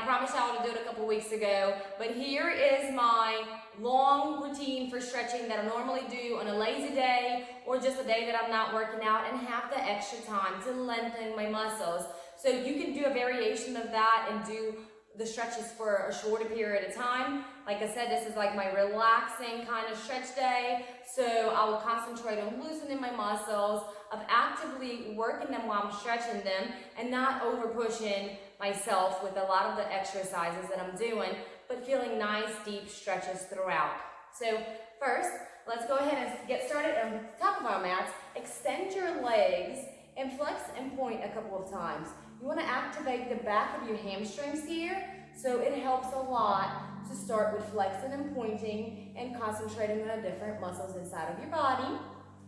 promised y'all to do it a couple weeks ago, but here is my long routine for stretching that I normally do on a lazy day or just a day that I'm not working out and have the extra time to lengthen my muscles. So you can do a variation of that and do the stretches for a shorter period of time. Like I said, this is like my relaxing kind of stretch day. So I will concentrate on loosening my muscles, of actively working them while I'm stretching them, and not over pushing myself with a lot of the exercises that I'm doing, but feeling nice deep stretches throughout. So first, let's go ahead and get started on the top of our mats. Extend your legs and flex and point a couple of times. You want to activate the back of your hamstrings here, so it helps a lot to start with flexing and pointing and concentrating on the different muscles inside of your body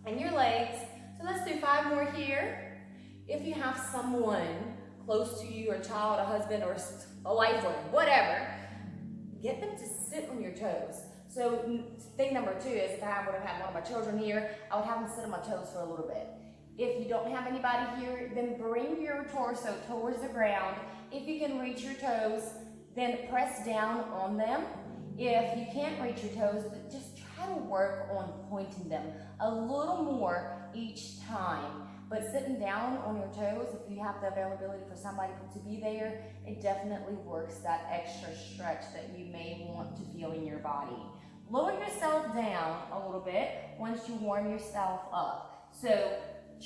and your legs. So let's do 5 more here. If you have someone close to you, a child, a husband, or a wife, or whatever, get them to sit on your toes. So thing number 2 is, if I would have had one of my children here, I would have them sit on my toes for a little bit. If you don't have anybody here, then bring your torso towards the ground. If you can reach your toes, then press down on them. If you can't reach your toes, just try to work on pointing them a little more each time. But sitting down on your toes, if you have the availability for somebody to be there, it definitely works that extra stretch that you may want to feel in your body. Lower yourself down a little bit once you warm yourself up. So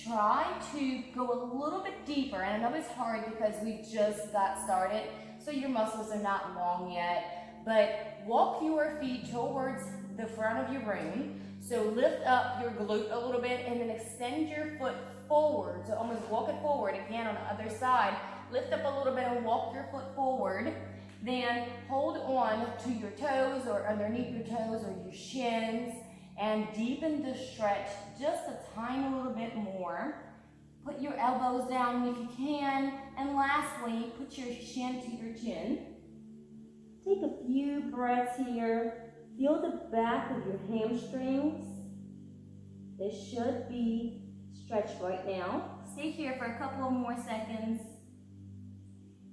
try to go a little bit deeper, and I know it's hard because we just got started, so your muscles are not long yet, but walk your feet towards the front of your room. So lift up your glute a little bit and then extend your foot forward. So almost walk it forward again on the other side. Lift up a little bit and walk your foot forward. Then hold on to your toes or underneath your toes or your shins and deepen the stretch just a tiny little bit more. Put your elbows down if you can. And lastly, put your shin to your chin. Take a few breaths here. Feel the back of your hamstrings. They should be stretched right now. Stay here for a couple of more seconds.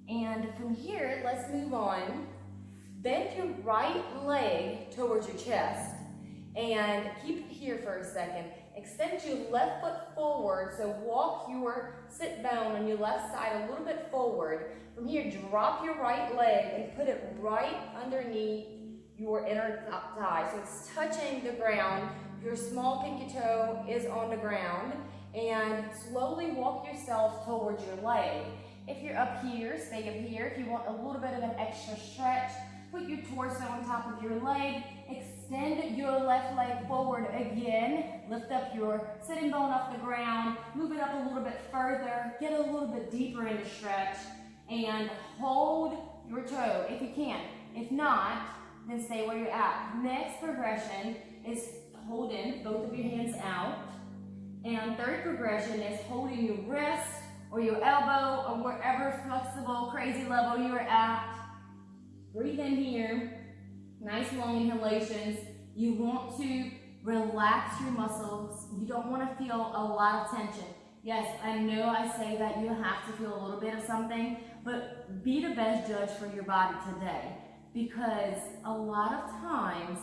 And from here, let's move on. Bend your right leg towards your chest. And keep it here for a second. Extend your left foot forward, so walk your sit bone on your left side a little bit forward. From here, drop your right leg and put it right underneath your inner thigh. So it's touching the ground. Your small pinky toe is on the ground. And slowly walk yourself towards your leg. If you're up here, stay up here. If you want a little bit of an extra stretch, put your torso on top of your leg. Extend your left leg forward again. Lift up your sitting bone off the ground. Move it up a little bit further. Get a little bit deeper into stretch. And hold your toe if you can. If not, then stay where you're at. Next progression is holding both of your hands out. And third progression is holding your wrist or your elbow or wherever flexible, crazy level you're at. Breathe in here. Nice long inhalations. You want to relax your muscles. You don't want to feel a lot of tension. Yes, I know I say that you have to feel a little bit of something, but be the best judge for your body today, because a lot of times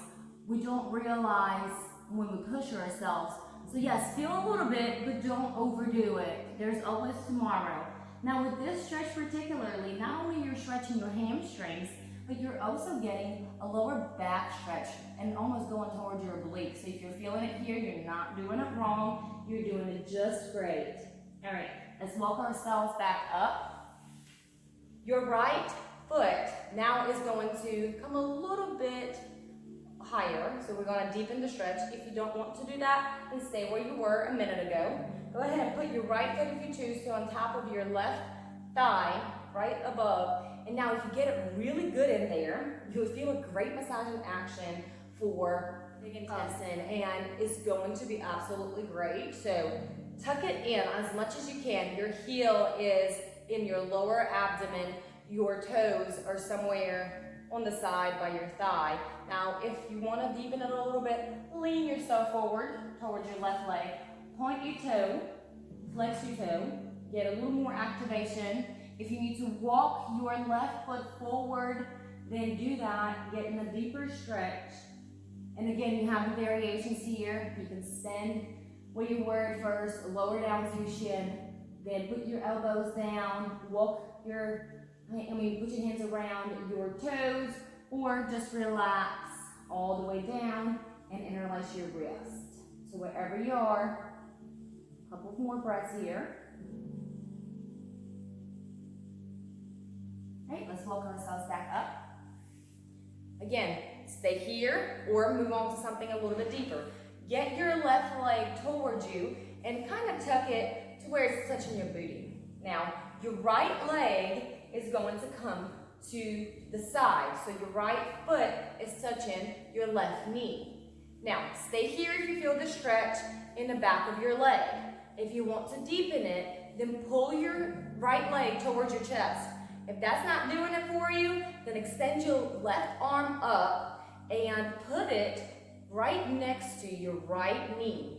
we don't realize when we push ourselves. So yes, feel a little bit, but don't overdo it. There's always tomorrow. Now with this stretch particularly, not only you're stretching your hamstrings, but you're also getting a lower back stretch and almost going towards your obliques. So if you're feeling it here, you're not doing it wrong. You're doing it just great. All right, let's walk ourselves back up. Your right foot now is going to come a little bit higher. So we're going to deepen the stretch. If you don't want to do that, then stay where you were a minute ago. Go ahead and put your right foot, if you choose to, on top of your left thigh, right above. And now if you get it really good in there, you'll feel a great massaging action for big intestine, and it's going to be absolutely great. So tuck it in as much as you can. Your heel is in your lower abdomen. Your toes are somewhere on the side by your thigh. Now, if you want to deepen it a little bit, lean yourself forward towards your left leg. Point your toe, flex your toe, get a little more activation. If you need to walk your left foot forward, then do that. Get in a deeper stretch. And again, you have the variations here. You can stand where you were at first, lower down to your shin, then put your elbows down, put your hands around your toes, or just relax all the way down and interlace your wrist. So wherever you are, a couple more breaths here. All right, let's walk ourselves back up. Again, stay here or move on to something a little bit deeper. Get your left leg towards you and kind of tuck it to where it's touching your booty. Now, your right leg is going to come to the side. So your right foot is touching your left knee. Now, stay here if you feel the stretch in the back of your leg. If you want to deepen it, then pull your right leg towards your chest. If that's not doing it for you, then extend your left arm up and put it right next to your right knee.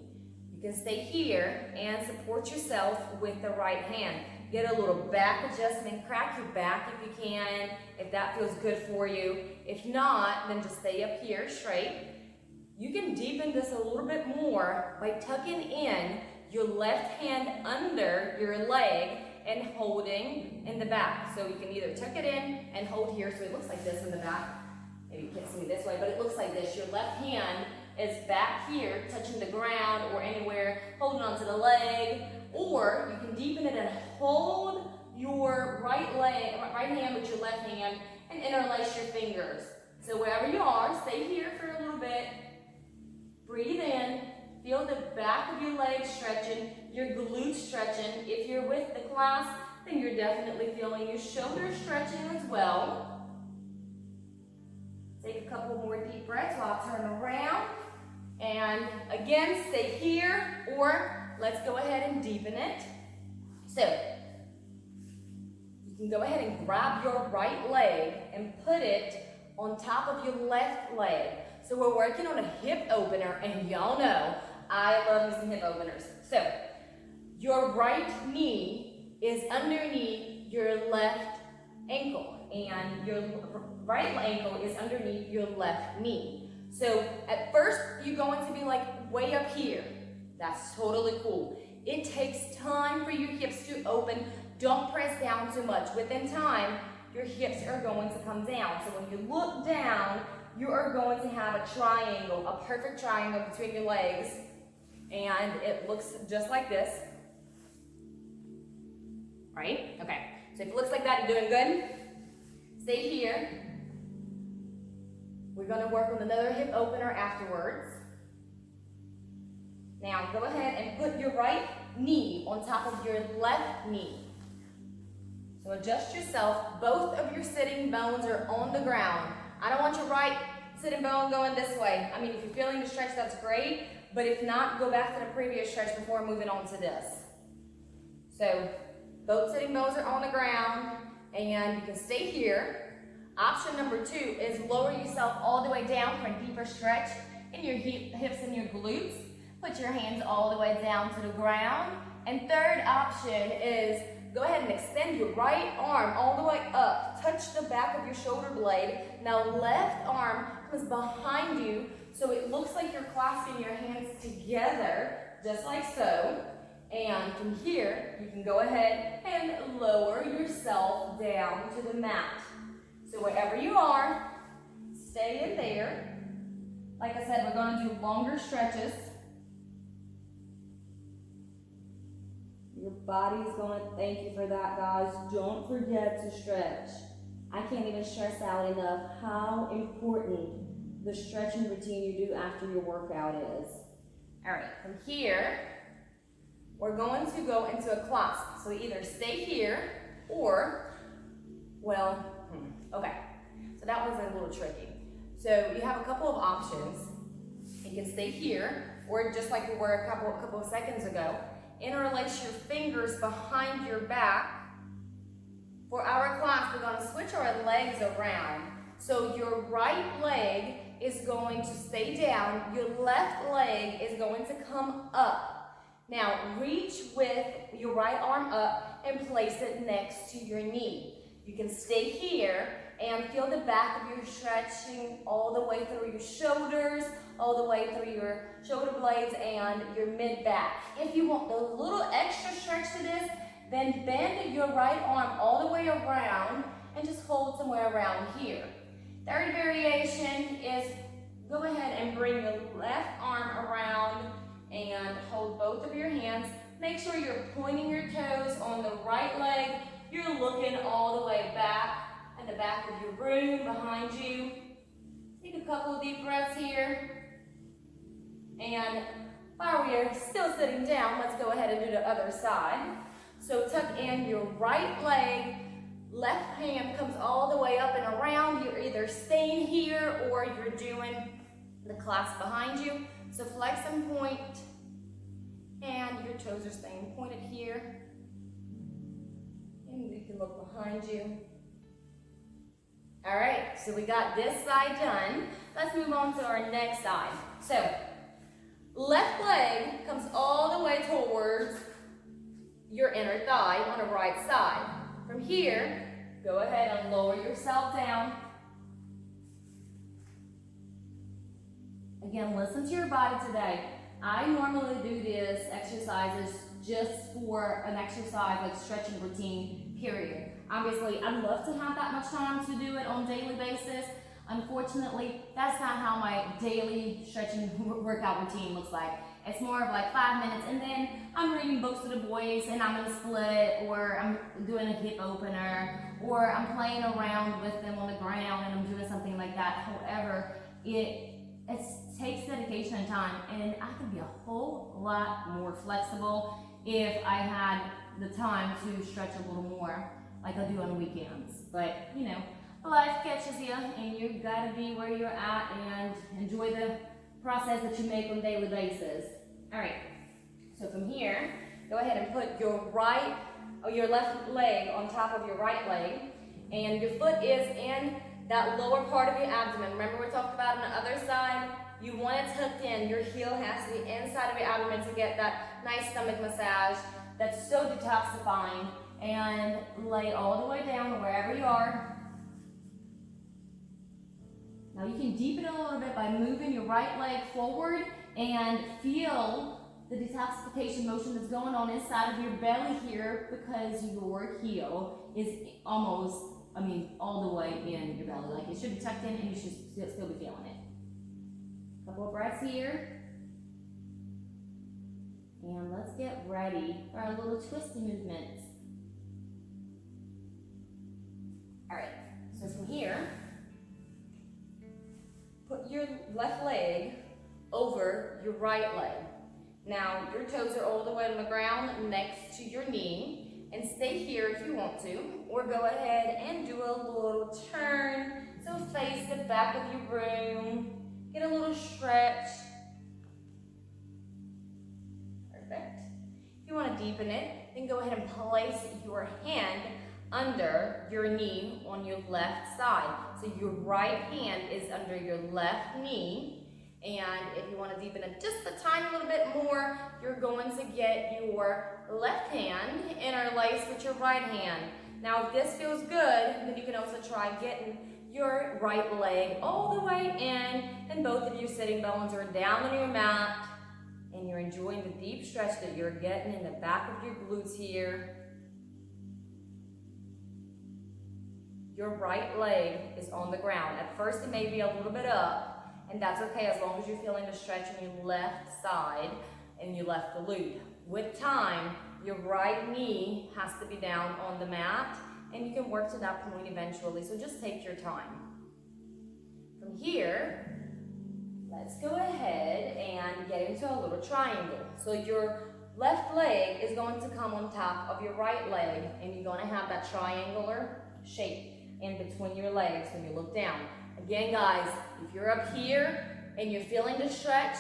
You can stay here and support yourself with the right hand. Get a little back adjustment, crack your back if you can, if that feels good for you. If not, then just stay up here straight. You can deepen this a little bit more by tucking in your left hand under your leg and holding in the back. So you can either tuck it in and hold here so it looks like this in the back. Maybe you can't see me this way, but it looks like this. Your left hand is back here, touching the ground or anywhere, holding onto the leg. Or you can deepen it and hold your right hand with your left hand and interlace your fingers. So wherever you are, stay here for a little bit. Breathe in. Feel the back of your leg stretching, your glutes stretching. If you're with the clasp, then you're definitely feeling your shoulders stretching as well. Take a couple more deep breaths while I turn around. And again, stay here, or let's go ahead and deepen it. So, you can go ahead and grab your right leg and put it on top of your left leg. So we're working on a hip opener, and y'all know I love using hip openers. So, your right knee is underneath your left ankle, and your right ankle is underneath your left knee. So, at first, you're going to be like way up here. That's totally cool. It takes time for your hips to open. Don't press down too much. Within time, your hips are going to come down. So when you look down, you are going to have a triangle, a perfect triangle between your legs. And it looks just like this. Right? Okay. So if it looks like that, you're doing good. Stay here. We're going to work on another hip opener afterwards. Now go ahead and put your right knee on top of your left knee. So adjust yourself. Both of your sitting bones are on the ground. I don't want your right sitting bone going this way. I mean, if you're feeling the stretch, that's great. But if not, go back to the previous stretch before moving on to this. So both sitting bones are on the ground, and you can stay here. Option number 2 is lower yourself all the way down for a deeper stretch in your hips and your glutes. Put your hands all the way down to the ground. And third option is go ahead and extend your right arm all the way up. Touch the back of your shoulder blade. Now left arm comes behind you, so it looks like you're clasping your hands together, just like so. And from here, you can go ahead and lower yourself down to the mat. So wherever you are, stay in there. Like I said, we're going to do longer stretches. Your body's going to thank you for that, guys. Don't forget to stretch. I can't even stress out enough how important the stretching routine you do after your workout is. All right, from here, we're going to go into a clasp. So either stay here or, well, okay. So that was a little tricky. So you have a couple of options. You can stay here, or just like we were a couple of seconds ago, interlace your fingers behind your back. For our class, we're going to switch our legs around. So your right leg is going to stay down. Your left leg is going to come up. Now reach with your right arm up and place it next to your knee. You can stay here and feel the back of your stretching all the way through your shoulders, all the way through your shoulder blades and your mid-back. If you want a little extra stretch to this, then bend your right arm all the way around and just hold somewhere around here. Third variation is go ahead and bring your left arm around and hold both of your hands. Make sure you're pointing your toes on the right leg. You're looking all the way back at the back of your room behind you. Take a couple of deep breaths here. And while we are still sitting down, let's go ahead and do the other side. So tuck in your right leg, left hand comes all the way up and around. You're either staying here or you're doing the clasp behind you. So flex and point, and your toes are staying pointed here. And you can look behind you. All right, so we got this side done. Let's move on to our next side. So left leg comes all the way towards your inner thigh on the right side. From here, go ahead and lower yourself down. Again, listen to your body today. I normally do this exercises just for an exercise like stretching routine, period. Obviously, I'd love to have that much time to do it on a daily basis. Unfortunately, that's not how my daily stretching workout routine looks like. It's more of like 5 minutes, and then I'm reading books to the boys, and I'm in a split, or I'm doing a hip opener, or I'm playing around with them on the ground, and I'm doing something like that. However, it takes dedication and time, and I could be a whole lot more flexible if I had the time to stretch a little more, like I do on weekends. But you know, life catches you, and you gotta be where you're at and enjoy the process that you make on a daily basis. All right, so from here, go ahead and put your left leg on top of your right leg, and your foot is in that lower part of your abdomen. Remember we talked about on the other side, you want it tucked in. Your heel has to be inside of your abdomen to get that nice stomach massage that's so detoxifying. And lay all the way down wherever you are. Now you can deepen it a little bit by moving your right leg forward and feel the detoxification motion that's going on inside of your belly here, because your heel is almost, all the way in your belly. Like it should be tucked in, and you should still be feeling it. Couple of breaths here. And let's get ready for our little twisty movements. All right, so from here, put your left leg over your right leg. Now, your toes are all the way on the ground next to your knee, and stay here if you want to, or go ahead and do a little turn. So face the back of your room, get a little stretch. Perfect. If you want to deepen it, then go ahead and place your hand under your knee on your left side. So your right hand is under your left knee, and if you want to deepen it just a tiny little bit more, you're going to get your left hand interlaced with your right hand. Now if this feels good, then you can also try getting your right leg all the way in, and both of your sitting bones are down on your mat, and you're enjoying the deep stretch that you're getting in the back of your glutes here. Your right leg is on the ground. At first it may be a little bit up, and that's okay as long as you're feeling the stretch on your left side and your left glute. With time, your right knee has to be down on the mat, and you can work to that point eventually, so just take your time. From here, let's go ahead and get into a little triangle. So your left leg is going to come on top of your right leg, and you're going to have that triangular shape in between your legs when you look down. Again, guys, if you're up here and you're feeling the stretch,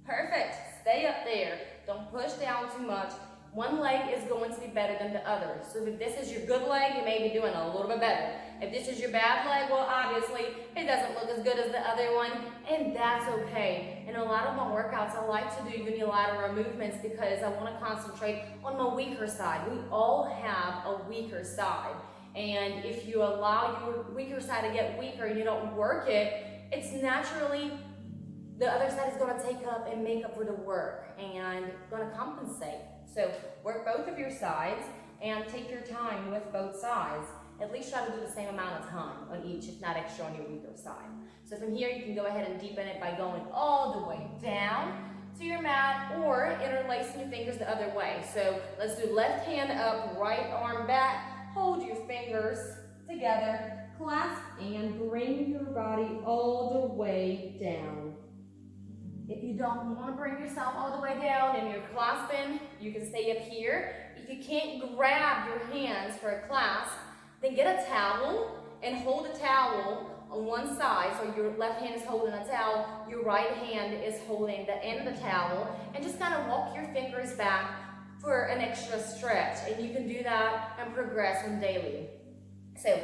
perfect. Stay up there. Don't push down too much. One leg is going to be better than the other. So if this is your good leg, you may be doing a little bit better. If this is your bad leg, well, obviously, it doesn't look as good as the other one, and that's okay. In a lot of my workouts, I like to do unilateral movements because I want to concentrate on my weaker side. We all have a weaker side, and if you allow your weaker side to get weaker and you don't work it, it's naturally the other side is going to take up and make up for the work and going to compensate. So work both of your sides and take your time with both sides. At least try to do the same amount of time on each, if not extra on your weaker side. So from here, you can go ahead and deepen it by going all the way down to your mat or interlacing your fingers the other way. So let's do left hand up, right arm back. Hold your fingers together, clasp, and bring your body all the way down. If you don't want to bring yourself all the way down and you're clasping, you can stay up here. If you can't grab your hands for a clasp, then get a towel and hold a towel on one side. So your left hand is holding a towel, your right hand is holding the end of the towel, and just kind of walk your fingers back for an extra stretch. And you can do that and progress on daily. So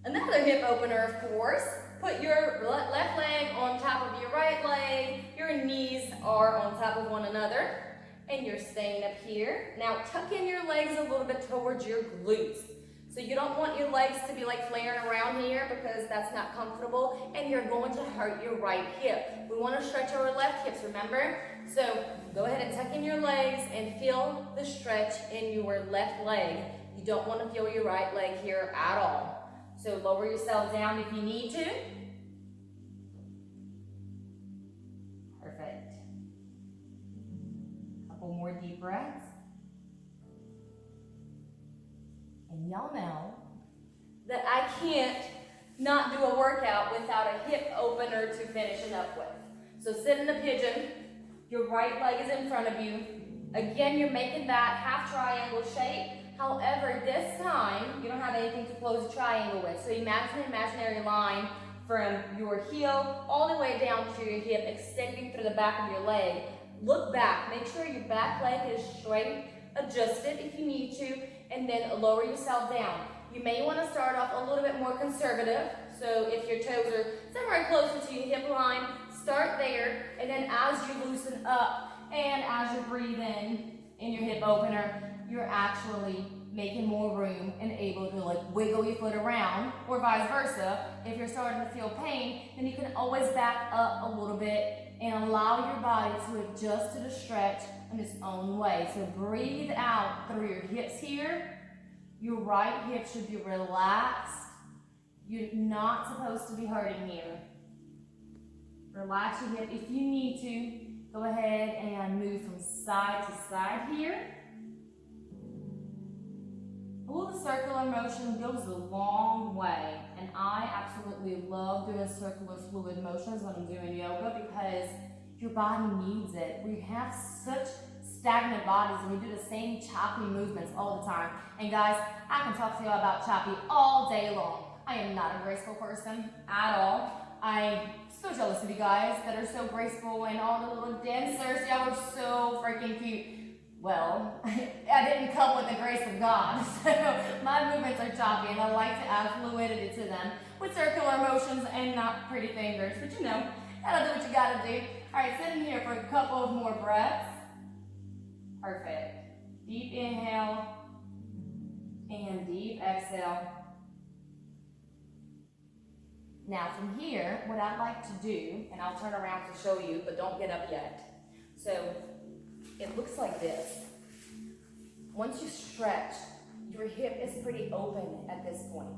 another hip opener, of course. Put your left leg on top of your right leg. Your knees are on top of one another. And you're staying up here. Now tuck in your legs a little bit towards your glutes. So you don't want your legs to be like flaring around here because that's not comfortable. And you're going to hurt your right hip. We want to stretch our left hips, remember? So go ahead and tuck in your legs and feel the stretch in your left leg. You don't want to feel your right leg here at all. So lower yourself down if you need to. Perfect. Couple more deep breaths. And y'all know that I can't not do a workout without a hip opener to finish it up with. So sit in a pigeon. Your right leg is in front of you. Again, you're making that half triangle shape. However, this time, you don't have anything to close the triangle with. So imagine an imaginary line from your heel all the way down to your hip, extending through the back of your leg. Look back. Make sure your back leg is straight. Adjust it if you need to, and then lower yourself down. You may want to start off a little bit more conservative. So if your toes are somewhere closer to your hip line, start there, and then as you loosen up and as you breathe in your hip opener, you're actually making more room and able to like wiggle your foot around, or vice versa. If you're starting to feel pain, then you can always back up a little bit and allow your body to adjust to the stretch in its own way. So breathe out through your hips here. Your right hip should be relaxed. You're not supposed to be hurting here. Relax your hip. If you need to, go ahead and move from side to side here. A little circular motion goes a long way, and I absolutely love doing circular fluid motions when I'm doing yoga because your body needs it. We have such stagnant bodies and we do the same choppy movements all the time. And guys, I can talk to you about choppy all day long. I am not a graceful person at all. I'm so jealous of you guys that are so graceful and all the little dancers. Y'all are so freaking cute. Well, I didn't come with the grace of God, so my movements are choppy and I like to add fluidity to them with circular motions and not pretty fingers, but you know, that'll do what you gotta do. All right, sit in here for a couple of more breaths. Perfect. Deep inhale and deep exhale. Now from here, what I'd like to do, and I'll turn around to show you, but don't get up yet. So it looks like this. Once you stretch, your hip is pretty open at this point.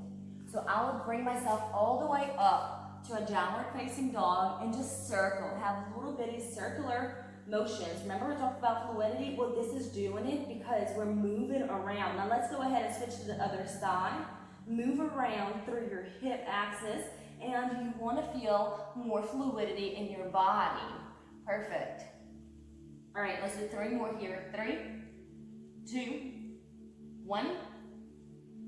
So I'll bring myself all the way up to a downward facing dog and just circle, have little bitty circular motions. Remember we talked about fluidity? Well, this is doing it because we're moving around. Now let's go ahead and switch to the other side. Move around through your hip axis, and you want to feel more fluidity in your body. Perfect. All right, let's do 3 more here. 3, 2, 1,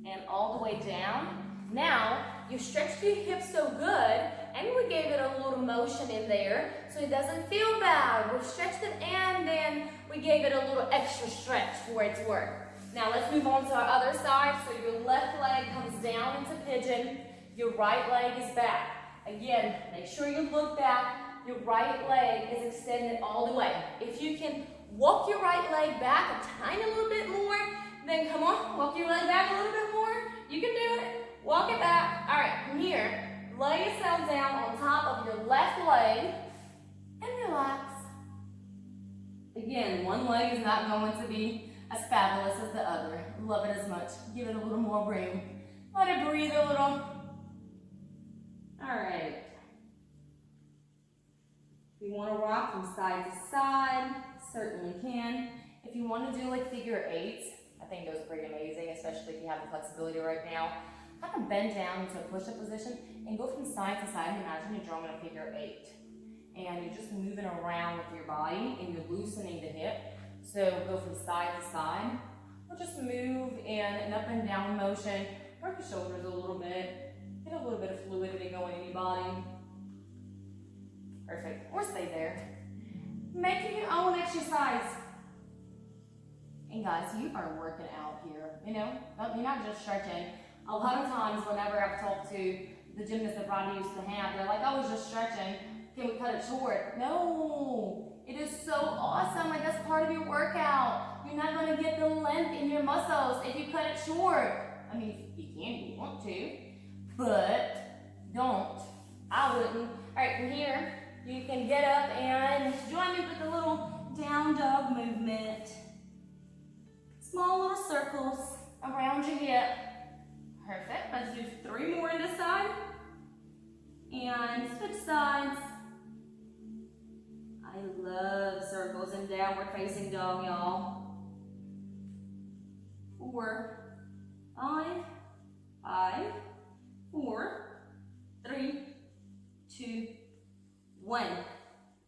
and all the way down. Now, you stretched your hips so good, and we gave it a little motion in there, so it doesn't feel bad. We stretched it, and then we gave it a little extra stretch for its work. Now let's move on to our other side. So your left leg comes down into pigeon. Your right leg is back. Again, make sure you look back. Your right leg is extended all the way. If you can walk your right leg back a tiny little bit more, then come on, walk your leg back a little bit more. You can do it. Walk it back. All right, from here, lay yourself down on top of your left leg and relax. Again, one leg is not going to be as fabulous as the other. Love it as much. Give it a little more room. Let it breathe a little. All right. If you want to rock from side to side, certainly can. If you want to do like figure eights, I think those are pretty amazing, especially if you have the flexibility right now. Kind of bend down into a push-up position and go from side to side. Imagine you're drawing a figure eight. And you're just moving around with your body and you're loosening the hip. So go from side to side. Or just move in an up and down motion. Work your shoulders a little bit. Get a little bit of fluidity going in your body. Perfect. Or stay there. Make it your own exercise. And guys, you are working out here. You know, you're not just stretching. A lot of times whenever I've talked to the gymnasts that Rodney used to have, they're like, I was just stretching. Can we cut it short? No, it is so awesome. Like that's part of your workout. You're not going to get the length in your muscles if you cut it short. I mean, you can if you want to, but don't. I wouldn't. All right, from here, you can get up and join me with a little down dog movement. Small little circles around your hip. Perfect. Let's do 3 more on this side. And switch sides. I love circles and downward facing dog, y'all. 4, 5, 5, 4, 3, 2, 1.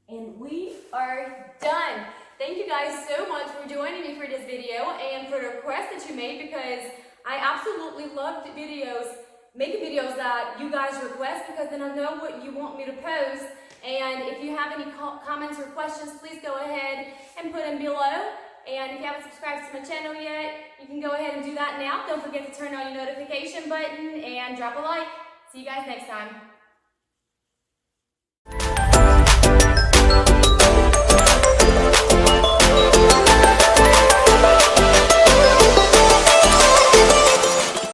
And we are done. Thank you guys so much for joining me for this video and for the request that you made, because I absolutely love videos, making videos that you guys request, because then I know what you want me to post. And if you have any comments or questions, please go ahead and put them below. And if you haven't subscribed to my channel yet, you can go ahead and do that now. Don't forget to turn on your notification button and drop a like. See you guys next time.